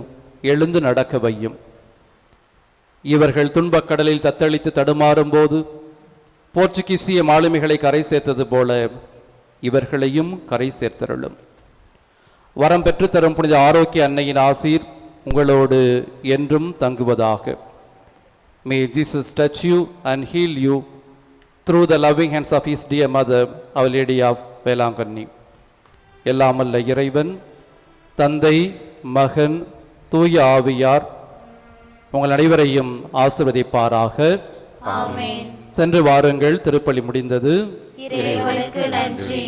C: எழுந்து நடக்க வையும். இவர்கள் துன்பக்கடலில் தத்தளித்து தடுமாறும் போது போர்ச்சுகீசிய மாலுமிகளை கரை சேர்த்தது போல இவர்களையும் கரை சேர்த்தருளும். வரம் பெற்றுத்தரும் புனித ஆரோக்கிய அன்னையின் ஆசீர் உங்களோடு என்றும் தங்குவதாக. May Jesus touch you and heal you through the loving hands of his dear mother, Our Lady of Velankanni. எல்லாமல்ல இறைவன் தந்தை, மகன், தூய ஆவியார் உங்கள் அனைவரையும் ஆசீர்வதிப்பாராக.
B: ஆமென்.
C: சென்று வாருங்கள். திருப்பலி முடிந்தது.
B: இறைவனுக்கு நன்றி.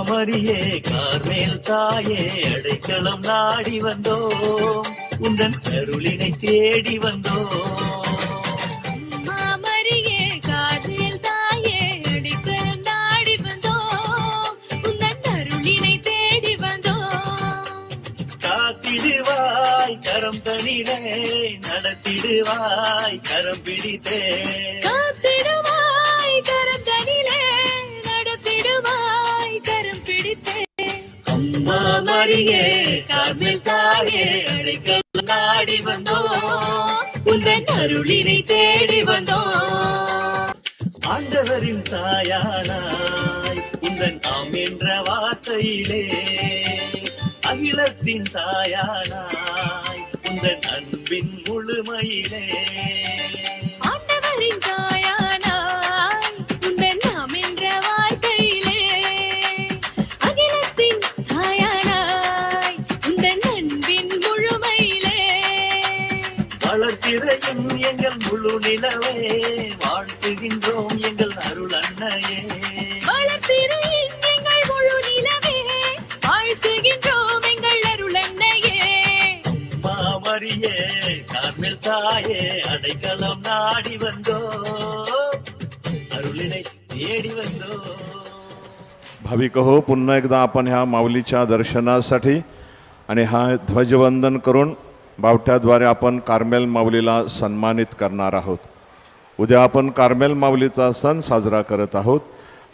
G: மரியே கார்மேல் தாயே அடைக்கலம் நாடி வந்தோம், உந்தன் அருளினை தேடி வந்தோம்.
H: மரியே கார்மேல் தாயே அடைக்கலம் நாடி வந்தோம், உந்தன் அருளினை தேடி வந்தோம்.
G: காத்திடுவா நடத்திடுவாய் கரம் பிடித்தே.
H: காத்திடுவாய் கரம் தனிலே நடத்திடுவாய் கரம் பிடித்தே.
G: அம்மா மரியே கார்மேல் தாயே அடைக்கலம் நாடி வந்தோம்,
H: உந்தன் அருளினை தேடி வந்தோம்.
G: ஆண்டவரின் தாயானாய் உந்தன் ஆம் என்ற வார்த்தையிலே. அகிலத்தின் தாயானாய் உந்தன் அன்பின் முழுமையிலே.
H: ஆண்டவரின் தாயானாய் உந்தன் நாம் என்ற வார்த்தையிலே. அகிலத்தின் தாயானாய் உந்தன் அன்பின் முழுமையிலே.
G: வளர்த்திரையும் எங்கள் முழு நிலவே வாழ்த்துகின்றோம் எங்கள் அருள் அன்னையே.
H: வளர்ப்பிறையின் எங்கள் முழு நிலவே வாழ்த்துகின்றோம் எங்கள் அருள் அன்னையே.
G: மாமரியே கார்மேல் தாயே அடைக்கலம் நாடி வந்தோ, अरुलिने देडी वंदो.
I: भाविक हो, पुन्हा एकदा आपण ह्या माऊलीच्या दर्शनासाठी आणि हा ध्वजवंदन करून बावट्याद्वारे आपण कार्मेल माऊलीला सन्मानित करणार आहोत. उद्या आपण कार्मेल माऊलीचा सण साजरा करत आहोत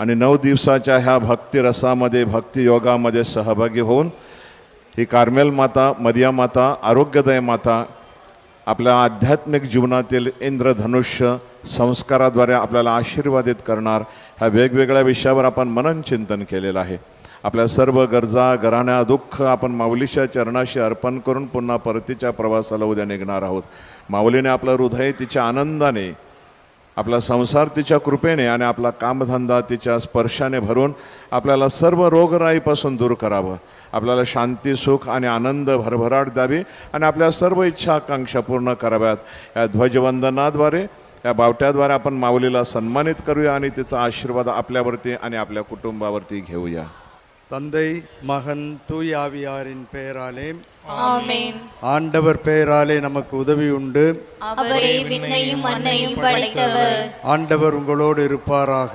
I: आणि 9 दिवसाच्या ह्या भक्तिरसामध्ये भक्तियोगामध्ये सहभागी होऊन ही कार्मेल माता, मरिया माता, आरोग्यदायी माता आपल्या आध्यात्मिक जीवनातील इंद्रधनुष्य संस्काराद्वारे आपल्याला आशीर्वादित करणार. ह्या वेगवेगळ्या विषयावर आपण मनन चिंतन केलेलं आहे. आपल्या सर्व गरजा, घराण्या, दुःख आपण माऊलीच्या चरणाशी अर्पण करून पुन्हा परतीच्या प्रवासाला उद्या निघणार आहोत. माऊलीने आपलं हृदय तिच्या आनंदाने, आपला संसार तिच्या कृपेने आणि आपला कामधंदा तिच्या स्पर्शाने भरून आपल्याला सर्व रोगराईपासून दूर करावं. आपल्याला शांती, सुख आणि आनंद, भरभराट द्यावी आणि आपल्या सर्व इच्छा आकांक्षा पूर्ण कराव्यात. या ध्वजवंदनाद्वारे, या बावट्याद्वारे आपण माऊलीला सन्मानित करूया आणि तिचा आशीर्वाद आपल्यावरती आणि आपल्या कुटुंबावरती घेऊया.
J: தந்தை மகன் தூய் ஆவியாரின் பெயராலே
B: ஆமென்.
J: ஆண்டவர் பெயராலே நமக்கு உதவி உண்டு.
B: அவரே விண்ணையும் மண்ணையும் படைத்தவர்.
J: ஆண்டவர் உங்களோடு இருப்பாராக.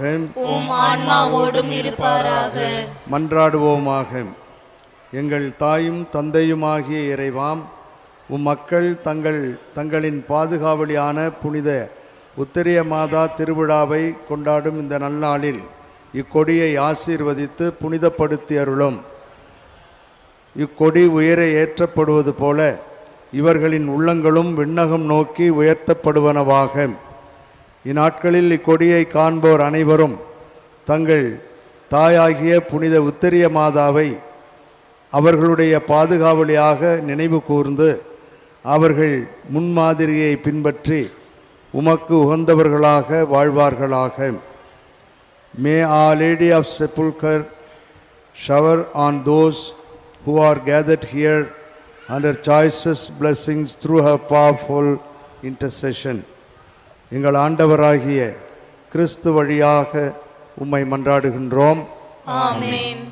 B: உம் ஆன்மாவோடும் இருப்பாராக.
J: மன்றாடுவோமாக. எங்கள் தாயும் தந்தையுமாகிய இறைவாம், மக்கள் தங்களின் பாதுகாவலியான புனித உத்தரிய மாதா திருவிழாவை கொண்டாடும் இந்த நல்நாளில் இக்கொடியை ஆசீர்வதித்து புனிதப்படுத்தி அருளும். இக்கொடி உயர ஏற்றப்படுவது போல இவர்களின் உள்ளங்களும் விண்ணகம் நோக்கி உயர்த்தப்படுவனவாக. இந்நாட்களில் இக்கொடியை காண்போர் அனைவரும் தங்கள் தாயாகிய புனித உத்தரிய மாதாவை அவர்களுடைய பாதுகாவலியாக நினைவு கூர்ந்து அவர்கள் முன்மாதிரியை பின்பற்றி உமக்கு உகந்தவர்களாக வாழ்வார்களாக. May Our Lady of Sepulchre shower on those who are gathered here under choicest blessings through her powerful intercession. எங்கள் ஆண்டவராகிய கிறிஸ்து வழியாக உம்மை மன்றாடுகின்றோம்.
B: ஆமென்.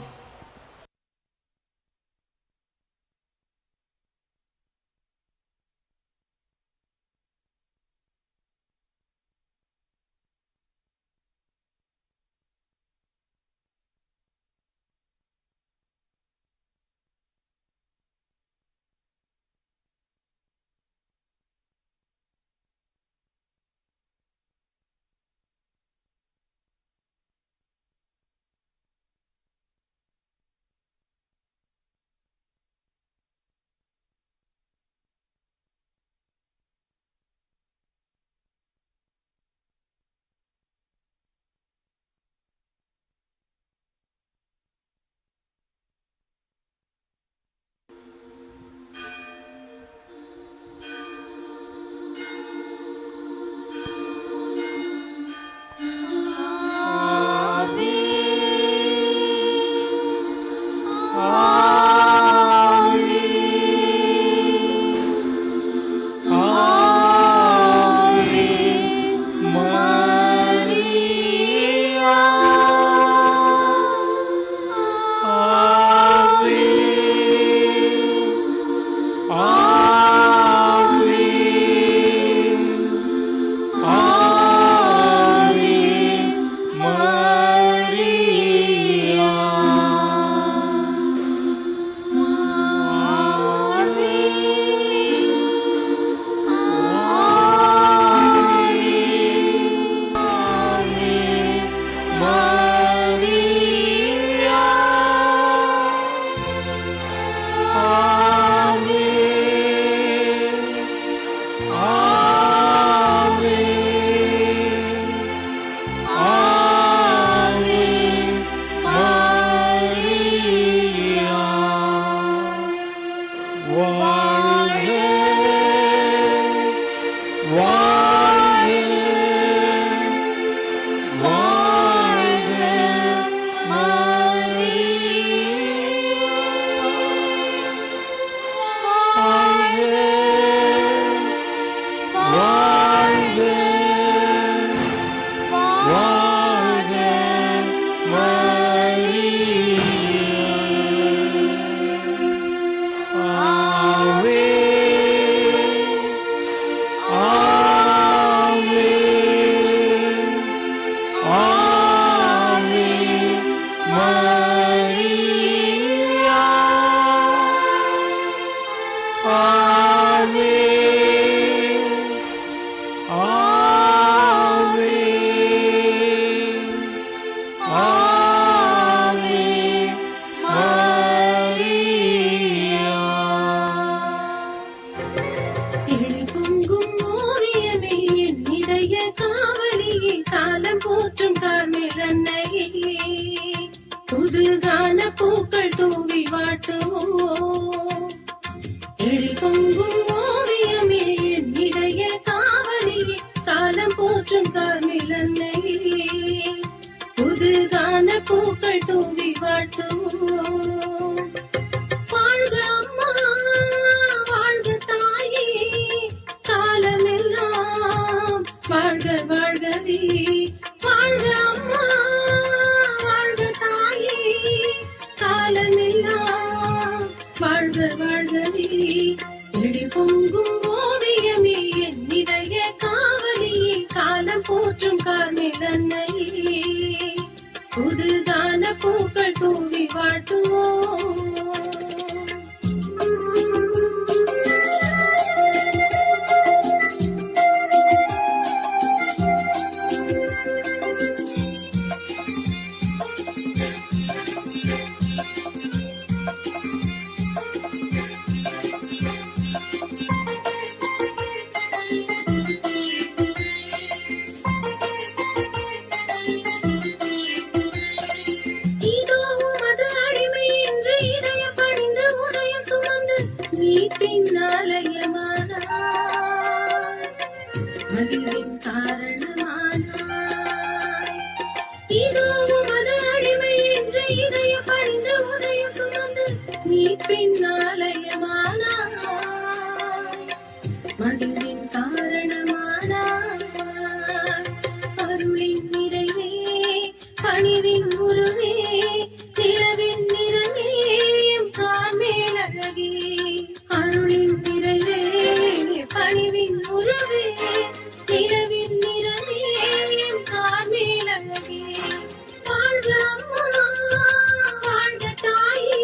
A: வாழ்க
H: பொங்கும் ஓவியமே என் இதய காவலியே காலம் போற்றும் கார்மேல் அன்னையே புதுகான பூக்கள் தூவி வாழ்த்துவோம் எழில் பொங்கும் ஓவியமே என் இதய காவலியே காலம் போற்றும் கார்மேல் அன்னையே புதுகான பூக்கள் தூவி வாழ்த்துவோம் வாழ்க அம்மா வாழ்க தாயே காலமெல்லாம் வாழ்க வாழ்கவே வாழ்க அம்மா வாழ்க தாயே காலமெல்லாம் வாழ்க வாழ்கவே எழில் பொங்கும் ஓவியமே என் இதய காவலியே காலம் போற்றும் கார்மேல் அன்னையே புதுதான பூக்கள் தூவி வாழ்த்துவோம் மகிழ்வின் காரணமானாய் இதோ உமது அடிமை என்ற இதய பணிந்து உதயம் சுமந்து மீட்பின் ஆலயமானாய் மகிழ்வின் காரணமானாய் அருளின் நிறைவே பணிவின் உருவே நிலவின் நிறமே எம் கார்மேல் அழகே அருளின் நிறைவே பணிவின் உருவே நிலவின் நிறமே எம் கார்மேல் அழகே வாழ்க அம்மா வாழ்க தாயே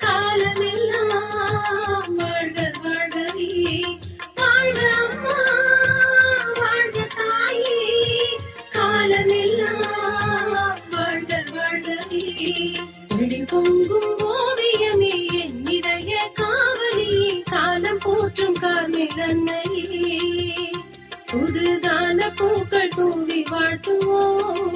H: காலமெல்லாம் வாழ்க வாழ்கவே வாழ்க அம்மா வாழ்க தாயே காலமெல்லாம் வாழ்க வாழ்கவே எழில் பொங்கும் ஓவியமே என் இதய காவலியே காலம் போற்றும் கார்மேல் அன்னையே புதுதான பூக்கள் தூவி வாழ்த்துவோம்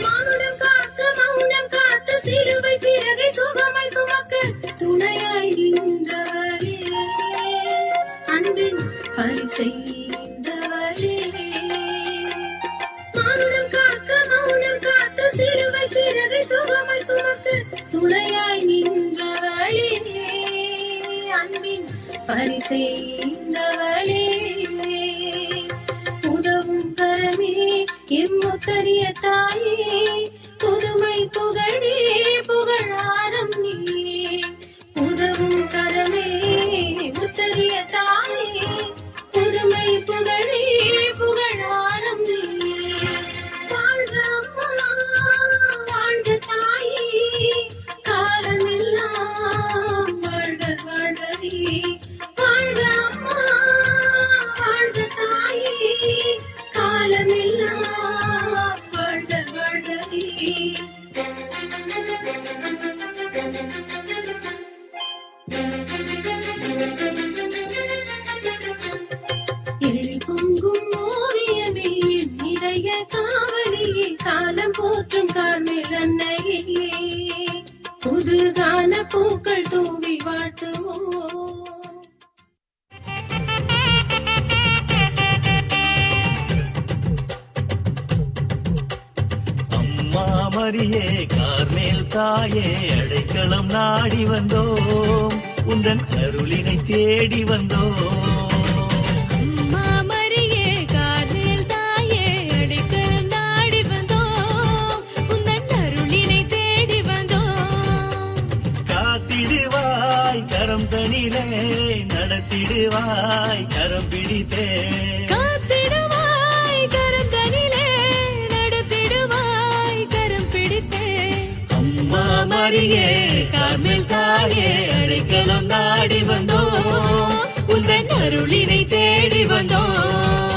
H: மௌனம் காத்து மௌனம் காத்து சிலுவை சிறகை சுகமை சுமக்க துணையாய் நின்றவளே அன்பின் பரிசெய்தவளே மௌனம் காத்து சிலுவை சிறகை சுகமை சுமக்க துணையாய் நின்றவளே அன்பின் பரிசெய்தவளே உதவும் கரமே எம்முத்தரிய தாயே புதுமை புகழே புகழாரம் நீயே உதவும் கரமே முத்தரிய தாயே புதுமை புகழே புகழாரம் நீயே வாழ்க அம்மா வாழ்க தாயே காலமெல்லாம் வாழ்க வாழ்கவே வாழ்க அம்மா வாழ்க தாயே காலமெல்லாம் வாழ்க வாழ்கவே எழில் பொங்கும் ஓவியமே என் இதய காவலியே காலம் போற்றும் கார்மேல் அன்னையே
G: தாயே அடைக்கலம் நாடி வந்தோம் உந்தன் அருளினை தேடி வந்தோம்
H: அம்மா மரியே கார்மேல் தாயே அடைக்கலம் நாடி வந்தோம் உந்தன் அருளினை தேடி வந்தோம்
G: காத்திடுவாய் கரம் தனிலே நடத்திடுவாய் கரம் பிடித்தே
H: காத்திடுவாய் கரம் தனிலே நடத்திடுவாய் கரம் பிடித்தே
G: அம்மா மரியே கார்மேல் தாயே அடைக்கலம் நாடி வந்தோம்
H: உந்தன் அருளினை தேடி வந்தோம்